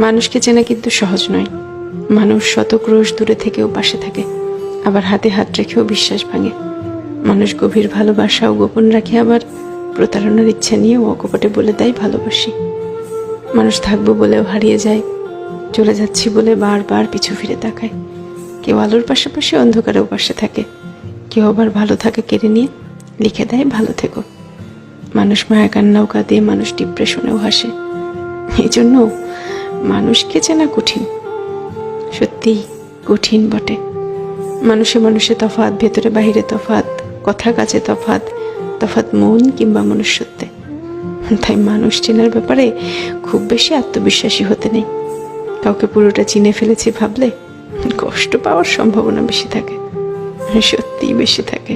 মানুষকে চেনা কিন্তু সহজ নয়। মানুষ শত ক্রোশ দূরে থেকেও পাশে থাকে, আবার হাতে হাত রেখেও বিশ্বাস ভাঙে। মানুষ গভীর ভালোবাসাও গোপন রাখে, আবার প্রতারণার ইচ্ছা নিয়েও অকপটে বলে দেয় ভালোবাসি। মানুষ থাকবো বলেও হারিয়ে যায়, চলে যাচ্ছি বলে বারবার পিছু ফিরে তাকায়। কেউ আলোর পাশাপাশি অন্ধকারেও পাশে থাকে, কেউ আবার ভালো থাকে কেড়ে নিয়ে লিখে দেয় ভালো থেকো। মানুষ মায়া কান্নাও কাঁদে, মানুষ ডিপ্রেশনেও হাসে। এই জন্য মানুষকে চেনা কঠিন, সত্যিই কঠিন বটে। মানুষে মানুষে তফাৎ, ভেতরে বাহিরে তফাৎ, কথা কাজে তফাৎ, তফাৎ মন কিংবা মনুষ্যত্বে। তাই মানুষ চেনার ব্যাপারে খুব বেশি আত্মবিশ্বাসী হতে নেই। কাউকে পুরোটা চিনে ফেলেছি ভাবলে কষ্ট পাওয়ার সম্ভাবনা বেশি থাকে, সত্যিই বেশি থাকে।